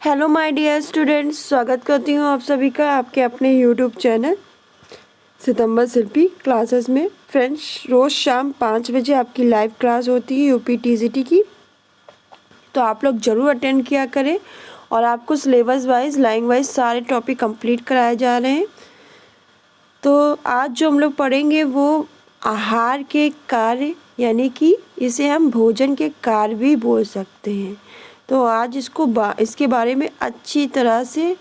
Hello my dear students, स्वागत करती हूँ आप सभी का आपके अपने यूट्यूब चैनल सितंबर शिल्पी क्लासेस में। फ्रेंड्स, रोज़ शाम 5 बजे आपकी लाइव क्लास होती है यूपी टीजीटी की, तो आप लोग ज़रूर अटेंड किया करें। और आपको सिलेबस वाइज लाइन वाइज सारे टॉपिक कंप्लीट कराए जा रहे हैं। तो आज जो हम लोग पढ़ेंगे वो आहार के कार्य, यानी कि इसे हम भोजन के कार्य भी बोल सकते हैं। तो आज इसके बारे में अच्छी तरह से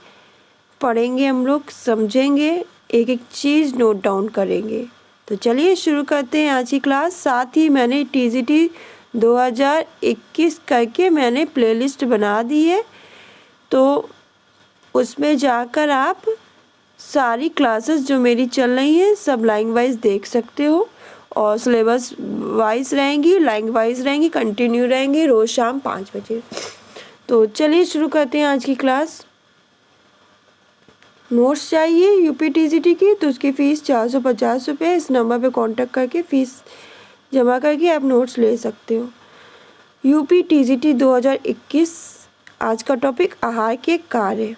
पढ़ेंगे, हम लोग समझेंगे, एक एक चीज़ नोट डाउन करेंगे। तो चलिए शुरू करते हैं आज की क्लास। साथ ही मैंने टीजीटी 2021 करके मैंने प्लेलिस्ट बना दी है, तो उसमें जाकर आप सारी क्लासेस जो मेरी चल रही हैं सब लाइन वाइज देख सकते हो। और सिलेबस वाइज रहेंगी, लाइन वाइज रहेंगी, कंटिन्यू रहेंगी रोज़ शाम 5 बजे। तो चलिए शुरू करते हैं आज की क्लास। नोट्स चाहिए यूपी टीजीटी की, तो उसकी फ़ीस 450 रुपये। इस नंबर पे कांटेक्ट करके फ़ीस जमा करके आप नोट्स ले सकते हो। यूपी टीजीटी 2021, आज का टॉपिक आहार के कार्य।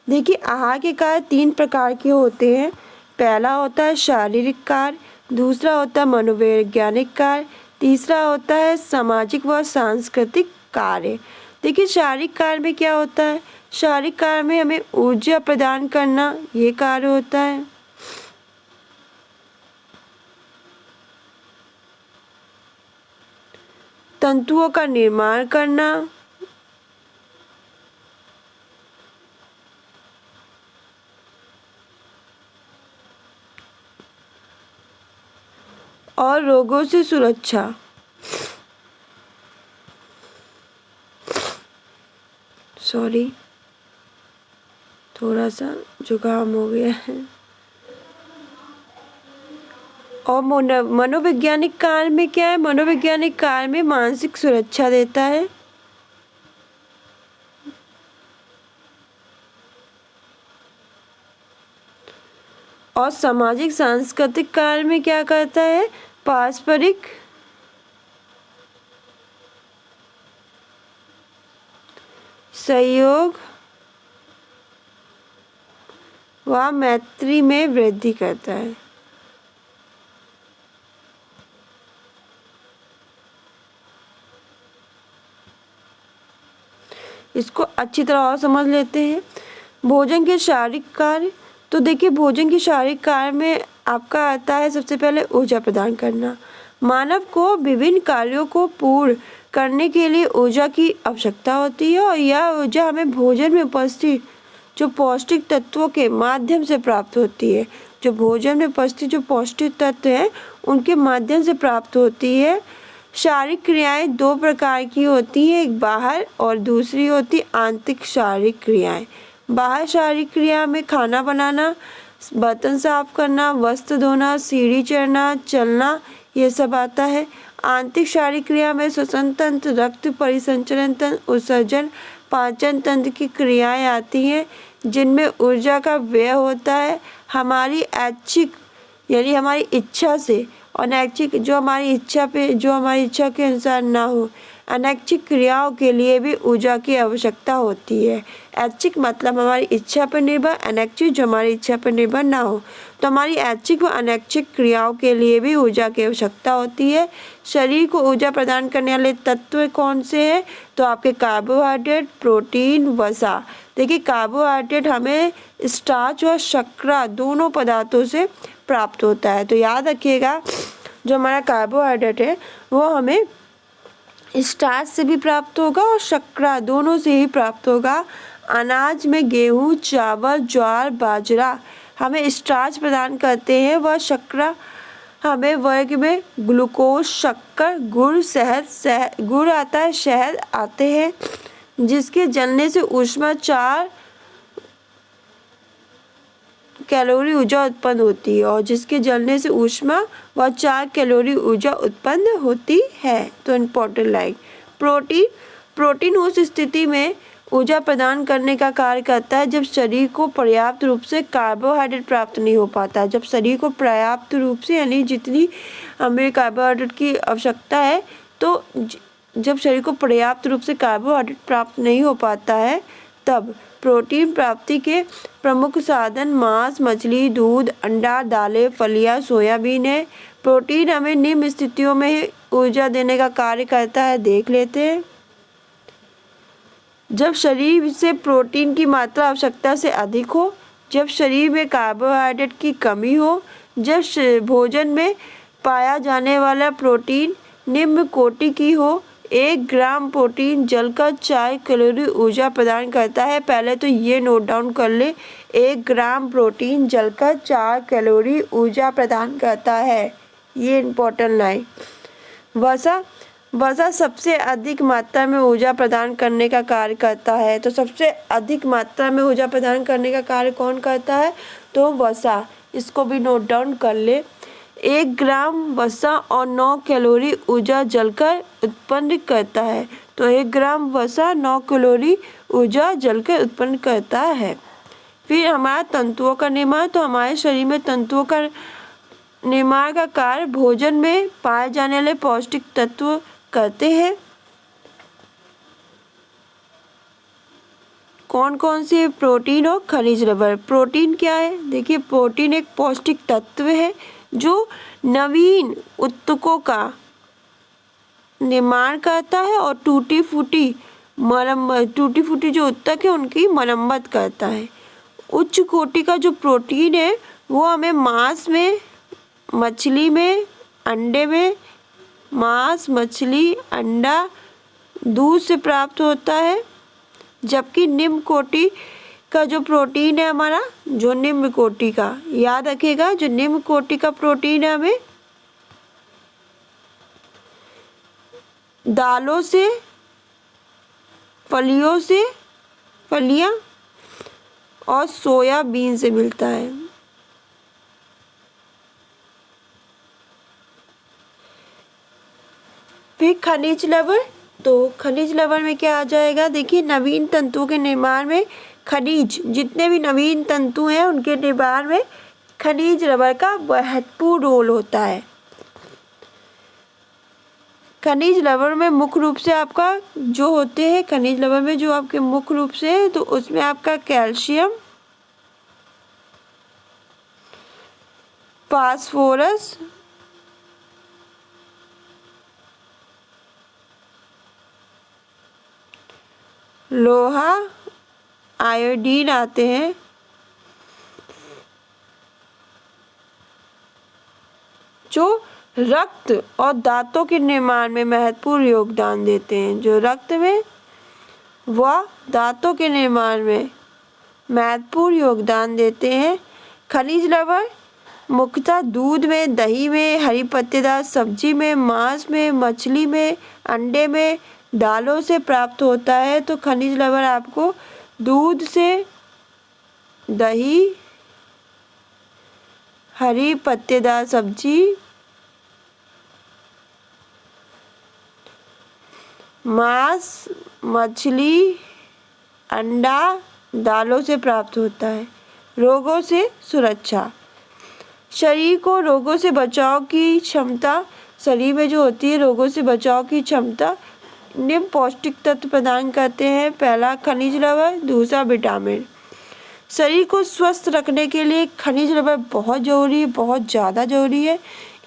देखिए, आहार के कार्य 3 प्रकार के होते हैं। पहला होता है शारीरिक कार्य, दूसरा होता है मनोवैज्ञानिक कार्य, तीसरा होता है सामाजिक व सांस्कृतिक कार्य। देखिए, शारीरिक कार्य में क्या होता है? शारीरिक कार्य में हमें ऊर्जा प्रदान करना, ये कार्य होता है। तंतुओं का निर्माण करना, और रोगों से सुरक्षा। सॉरी, थोड़ा सा जुकाम हो गया है। और मनोवैज्ञानिक कार्य में क्या है? मनोवैज्ञानिक कार्य में मानसिक सुरक्षा देता है। और सामाजिक सांस्कृतिक कार्य में क्या करता है? पारस्परिक सहयोग व मैत्री में वृद्धि करता है। इसको अच्छी तरह और समझ लेते हैं। भोजन के शारीरिक कार्य, तो देखिए, भोजन के शारीरिक कार्य में आपका आता है सबसे पहले ऊर्जा प्रदान करना। मानव को विभिन्न कार्यों को पूर्ण करने के लिए ऊर्जा की आवश्यकता होती है, और यह ऊर्जा हमें भोजन में उपस्थित जो पौष्टिक तत्वों के माध्यम से प्राप्त होती है। जो भोजन में उपस्थित जो पौष्टिक तत्व हैं उनके माध्यम से प्राप्त होती है। शारीरिक क्रियाएं 2 प्रकार की होती हैं, एक बाहर और दूसरी होती आंतरिक शारीरिक क्रियाएं। बाहर शारीरिक क्रिया में खाना बनाना, बर्तन साफ करना, वस्त्र धोना, सीढ़ी चढ़ना, चलना, ये सब आता है। आंतरिक शारीरिक क्रिया में श्वसन तंत्र, रक्त परिसंचरण तंत्र, उत्सर्जन, पाचन तंत्र की क्रियाएं आती हैं, जिनमें ऊर्जा का व्यय होता है। हमारी ऐच्छिक यानी हमारी इच्छा से, और अनैच्छिक जो हमारी इच्छा के अनुसार ना हो, अनैच्छिक क्रियाओं के लिए भी ऊर्जा की आवश्यकता होती है। ऐच्छिक मतलब हमारी इच्छा पर निर्भर, अनैच्छिक जो हमारी इच्छा पर निर्भर ना हो। तो हमारी ऐच्छिक व अनैच्छिक क्रियाओं के लिए भी ऊर्जा की आवश्यकता होती है। शरीर को ऊर्जा प्रदान करने वाले तत्व कौन से हैं? तो आपके कार्बोहाइड्रेट, प्रोटीन, वसा। देखिए, कार्बोहाइड्रेट हमें स्टार्च और शर्करा दोनों पदार्थों से प्राप्त होता है। तो याद रखिएगा, जो हमारा कार्बोहाइड्रेट है वो हमें स्टार्च से भी प्राप्त होगा और शर्करा दोनों से ही प्राप्त होगा। अनाज में गेहूँ, चावल, ज्वार, बाजरा हमें स्टार्च प्रदान करते हैं, वह शर्करा हमें वर्ग में ग्लूकोज, शक्कर, गुड़ आता है, शहद आते हैं, जिसके जलने से ऊष्मा 4 कैलोरी ऊर्जा उत्पन्न होती है, और जिसके जलने से ऊष्मा व 4 कैलोरी ऊर्जा उत्पन्न होती है। तो इम्पोर्टेंट लाइन प्रोटीन उस स्थिति में ऊर्जा प्रदान करने का कार्य करता है जब शरीर को पर्याप्त रूप से कार्बोहाइड्रेट प्राप्त नहीं हो पाता। जब शरीर को पर्याप्त रूप से, यानी जितनी हमें कार्बोहाइड्रेट की आवश्यकता है, तो जब शरीर को पर्याप्त रूप से कार्बोहाइड्रेट प्राप्त नहीं हो पाता है तब प्रोटीन प्राप्ति के प्रमुख साधन मांस, मछली, दूध, अंडा, दालें, फलियां, सोयाबीन है। प्रोटीन हमें निम्न स्थितियों में ऊर्जा देने का कार्य करता है, देख लेते हैं। जब शरीर से प्रोटीन की मात्रा आवश्यकता से अधिक हो, जब शरीर में कार्बोहाइड्रेट की कमी हो, जब भोजन में पाया जाने वाला प्रोटीन निम्न कोटि की हो। 1 ग्राम प्रोटीन जलकर 4 कैलोरी ऊर्जा प्रदान करता है। पहले तो ये नोट डाउन कर ले, 1 ग्राम प्रोटीन जलकर 4 कैलोरी ऊर्जा प्रदान करता है। ये इम्पोर्टेंट लाइन। वसा सबसे अधिक मात्रा में ऊर्जा प्रदान करने का कार्य करता है। तो सबसे अधिक मात्रा में ऊर्जा प्रदान करने का कार्य कौन करता है? तो वसा। इसको भी नोट डाउन कर ले। 1 ग्राम वसा और 9 कैलोरी ऊर्जा जलकर उत्पन्न करता है। तो 1 ग्राम वसा 9 कैलोरी ऊर्जा जलकर उत्पन्न करता है। फिर हमारा तंतुओं का निर्माण। तो हमारे शरीर में तंतुओं का निर्माण का कार्य भोजन में पाए जाने वाले पौष्टिक तत्व करते हैं। कौन कौन से? प्रोटीन और खनिज लवण। प्रोटीन क्या है? देखिए, प्रोटीन एक पौष्टिक तत्व है जो नवीन ऊतकों का निर्माण करता है और टूटी फूटी जो ऊतक है उनकी मरम्मत करता है। उच्च कोटि का जो प्रोटीन है वो हमें मांस में, मछली में, अंडे में, मांस, मछली, अंडा, दूध से प्राप्त होता है। जबकि निम्न कोटि का जो प्रोटीन है हमारा, जो निम्न कोटि का, याद रखिएगा, जो निम्न कोटि का प्रोटीन है हमें दालों से, फलियां और सोयाबीन से मिलता है। फिर खनिज लवण। तो खनिज लवण में क्या आ जाएगा? देखिए, नवीन तंतुओं के निर्माण में खनिज, जितने भी नवीन तंतु हैं उनके निर्माण में खनिज लवण का महत्वपूर्ण रोल होता है। खनिज लवण में मुख्य रूप से आपका जो होते हैं, खनिज लवण में जो आपके मुख्य रूप से है, तो उसमें आपका कैल्शियम, फास्फोरस, लोहा, आयोडीन आते हैं। जो रक्त और दांतों के निर्माण में महत्वपूर्ण योगदान देते हैं। जो रक्त में व दांतों के निर्माण में महत्वपूर्ण योगदान देते हैं। खनिज लवण मुख्यतः दूध में, दही में, हरी पत्तेदार सब्जी में, मांस में, मछली में, अंडे में, दालों से प्राप्त होता है। तो खनिज लवण आपको दूध से, दही, हरी पत्तेदार सब्जी, मांस, मछली, अंडा, दालों से प्राप्त होता है। रोगों से सुरक्षा। शरीर को रोगों से बचाव की क्षमता, शरीर में जो होती है रोगों से बचाव की क्षमता, निम्न पौष्टिक तत्व प्रदान करते हैं। पहला खनिज लवण, दूसरा विटामिन। शरीर को स्वस्थ रखने के लिए खनिज लवण बहुत ज़रूरी है, बहुत ज़्यादा ज़रूरी है।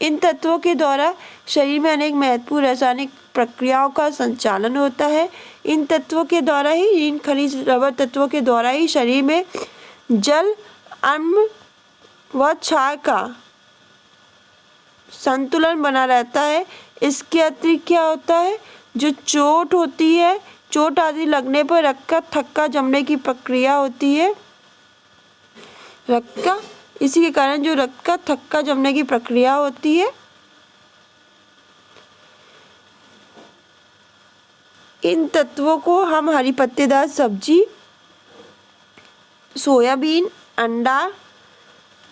इन तत्वों के द्वारा शरीर में अनेक महत्वपूर्ण रासायनिक प्रक्रियाओं का संचालन होता है। इन तत्वों के द्वारा ही, इन खनिज लवण तत्वों के द्वारा ही शरीर में जल, अम्ल व क्षार का संतुलन बना रहता है। इसके अतिरिक्त क्या होता है? जो चोट होती है, चोट आदि लगने पर रक्त का थक्का जमने की प्रक्रिया होती है। इसी के कारण जो रक्त का थक्का जमने की प्रक्रिया होती है, इन तत्वों को हम हरी पत्तेदार सब्जी, सोयाबीन, अंडा,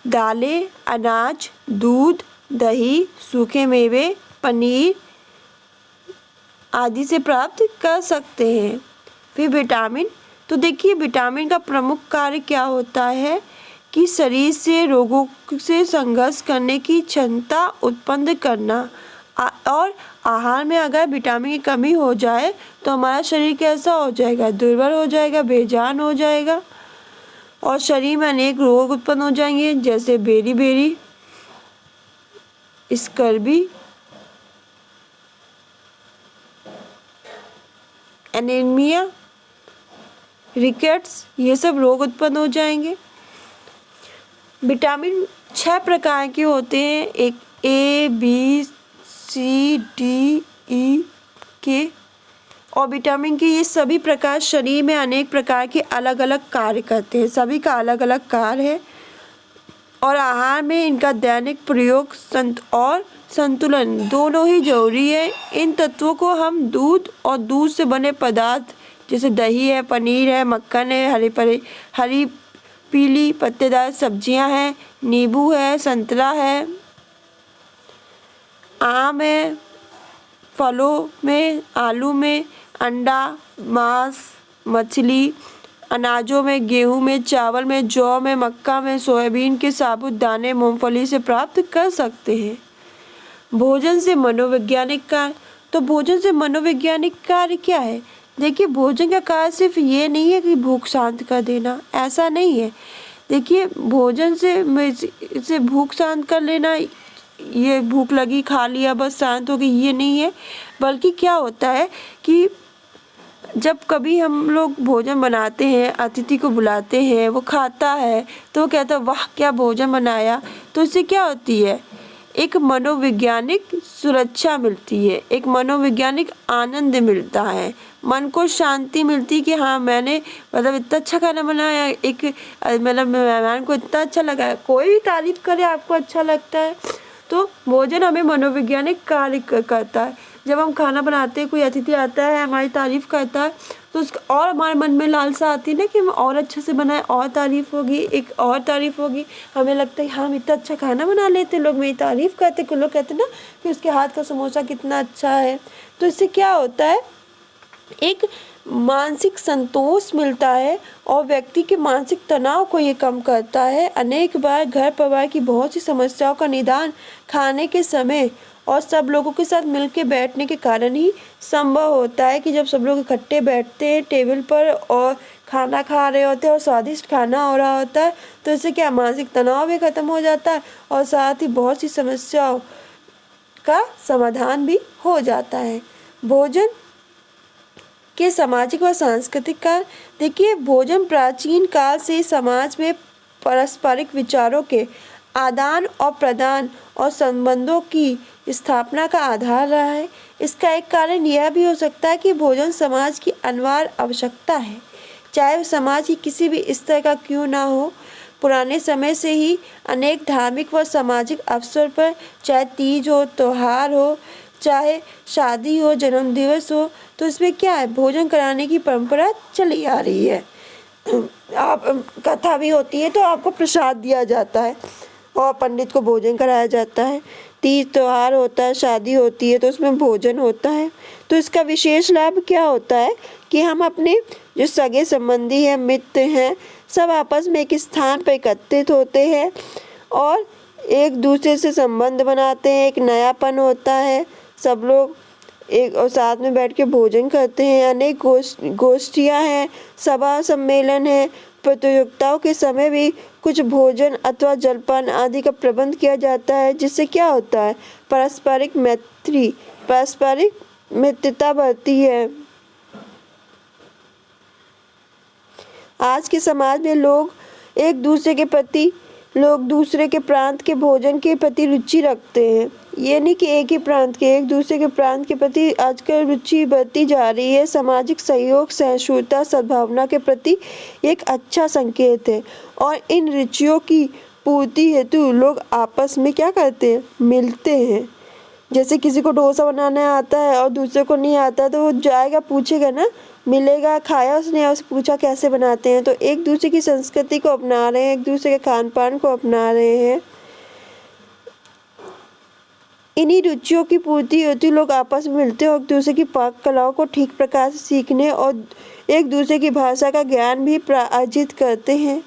दालें, अनाज, दूध, दही, सूखे मेवे, पनीर आदि से प्राप्त कर सकते हैं। फिर विटामिन। तो देखिए, विटामिन का प्रमुख कार्य क्या होता है कि शरीर से रोगों से संघर्ष करने की क्षमता उत्पन्न करना, और आहार में अगर विटामिन की कमी हो जाए तो हमारा शरीर कैसा हो जाएगा, दुर्बल हो जाएगा, बेजान हो जाएगा और शरीर में अनेक रोग उत्पन्न हो जाएंगे, जैसे बेरी, स्कर्वी, एनीमिया, रिकेट्स, ये सब रोग उत्पन्न हो जाएंगे। विटामिन 6 प्रकार के होते हैं, एक A, B, C, D, E, K और विटामिन के ये सभी प्रकार शरीर में अनेक प्रकार के अलग अलग कार्य करते हैं, सभी का अलग अलग कार्य है और आहार में इनका दैनिक प्रयोग और संतुलन दोनों ही जरूरी है। इन तत्वों को हम दूध और दूध से बने पदार्थ जैसे दही है, पनीर है, मक्खन है, हरी पीली पत्तेदार सब्जियां हैं, नींबू है, संतरा है, आम है, फलों में, आलू में, अंडा, मांस, मछली, अनाजों में, गेहूं में, चावल में, जौ में, मक्का में, सोयाबीन के साबुत दाने, मूंगफली से प्राप्त कर सकते हैं। भोजन से मनोवैज्ञानिक कार्य, तो भोजन से मनोवैज्ञानिक कार्य क्या है? देखिए, भोजन का कार्य सिर्फ ये नहीं है कि भूख शांत कर देना, ऐसा नहीं है। देखिए, भोजन से भूख शांत कर लेना, ये भूख लगी खा लिया बस शांत हो गई, ये नहीं है। बल्कि क्या होता है कि जब कभी हम लोग भोजन बनाते हैं, अतिथि को बुलाते हैं, वो खाता है तो वो कहता है वाह क्या भोजन बनाया, तो इससे क्या होती है, एक मनोवैज्ञानिक सुरक्षा मिलती है, एक मनोवैज्ञानिक आनंद मिलता है, मन को शांति मिलती है कि हाँ मैंने मतलब इतना अच्छा खाना बनाया, एक मतलब मेहमान को इतना अच्छा लगा। कोई भी तारीफ करे आपको अच्छा लगता है, तो भोजन हमें मनोवैज्ञानिक कार्य करता है। जब हम खाना बनाते हैं, कोई अतिथि आता है हमारी तारीफ करता है तो उसका और हमारे मन में लालसा आती है ना कि हम और अच्छे से बनाए, और तारीफ होगी, एक और तारीफ होगी। हमें लगता है हम इतना अच्छा खाना बना लेते, लोग मेरी तारीफ करते, कुछ लोग कहते ना कि उसके हाथ का समोसा कितना अच्छा है। तो इससे क्या होता है, एक मानसिक संतोष मिलता है और व्यक्ति के मानसिक तनाव को ये कम करता है। अनेक बार घर परिवार की बहुत सी समस्याओं का निदान खाने के समय और सब लोगों के साथ मिलकर बैठने के कारण ही संभव होता है कि जब सब लोग इकट्ठे बैठते हैं टेबल पर और खाना खा रहे होते हैं और स्वादिष्ट खाना हो रहा होता है, तो इससे क्या मानसिक तनाव भी खत्म हो जाता है और साथ ही बहुत सी समस्याओं का समाधान भी हो जाता है। भोजन के सामाजिक व सांस्कृतिक कार्य, देखिए भोजन प्राचीन काल से समाज में पारस्परिक विचारों के आदान और प्रदान और संबंधों की स्थापना का आधार रहा है। इसका एक कारण यह भी हो सकता है कि भोजन समाज की अनिवार्य आवश्यकता है, चाहे वह समाज की किसी भी स्तर का क्यों ना हो। पुराने समय से ही अनेक धार्मिक व सामाजिक अवसर पर, चाहे तीज हो, त्योहार हो, चाहे शादी हो, जन्म दिवस हो, तो इसमें क्या है, भोजन कराने की परंपरा चली आ रही है। आप कथा भी होती है तो आपको प्रसाद दिया जाता है और पंडित को भोजन कराया जाता है। तीज त्योहार होता है, शादी होती है तो उसमें भोजन होता है। तो इसका विशेष लाभ क्या होता है कि हम अपने जो सगे संबंधी हैं, मित्र हैं, सब आपस में एक स्थान पर एकत्रित होते हैं और एक दूसरे से संबंध बनाते हैं, एक नयापन होता है, सब लोग एक और साथ में बैठ के भोजन करते हैं। अनेक गोष्ठियाँ हैं, सभा सम्मेलन है, प्रतियोगिताओं के समय भी कुछ भोजन अथवा जलपान आदि का प्रबंध किया जाता है, जिससे क्या होता है, पारस्परिक मित्रता बढ़ती है। आज के समाज में लोग दूसरे के प्रांत के भोजन के प्रति रुचि रखते हैं। ये नहीं कि एक दूसरे के प्रांत के प्रति आजकल रुचि बढ़ती जा रही है। सामाजिक सहयोग, सहिष्णुता, सद्भावना के प्रति एक अच्छा संकेत है और इन रुचियों की पूर्ति हेतु लोग आपस में क्या करते हैं, मिलते हैं। जैसे किसी को डोसा बनाना आता है और दूसरे को नहीं आता तो वो जाएगा, पूछेगा ना, मिलेगा, खाया उसने और पूछा कैसे बनाते हैं। तो एक दूसरे की संस्कृति को अपना रहे हैं, एक दूसरे के खान पान को अपना रहे हैं। इन्हीं रुचियों की पूर्ति हेतु लोग आपस में मिलते हैं और एक दूसरे की पाक कलाओं को ठीक प्रकार से सीखने और एक दूसरे की भाषा का ज्ञान भी अर्जित करते हैं।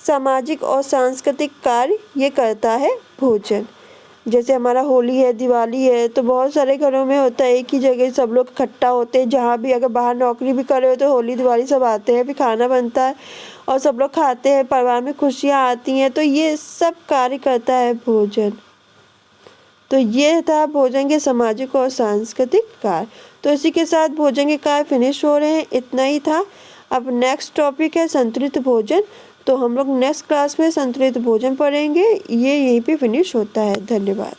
सामाजिक और सांस्कृतिक कार्य ये करता है भोजन। जैसे हमारा होली है, दिवाली है, तो बहुत सारे घरों में होता है एक ही जगह सब लोग इकट्ठा होते हैं। जहाँ भी अगर बाहर नौकरी भी कर रहे हो तो होली दिवाली सब आते हैं, फिर खाना बनता है और सब लोग खाते हैं, परिवार में खुशियाँ आती हैं। तो ये सब कार्य करता है भोजन। तो ये था भोजन के सामाजिक और सांस्कृतिक कार्य। तो इसी के साथ भोजन के कार्य फिनिश हो रहे हैं, इतना ही था। अब नेक्स्ट टॉपिक है संतुलित भोजन। तो हम लोग नेक्स्ट क्लास में संतुलित भोजन पढ़ेंगे। ये यहीं पे फिनिश होता है। धन्यवाद।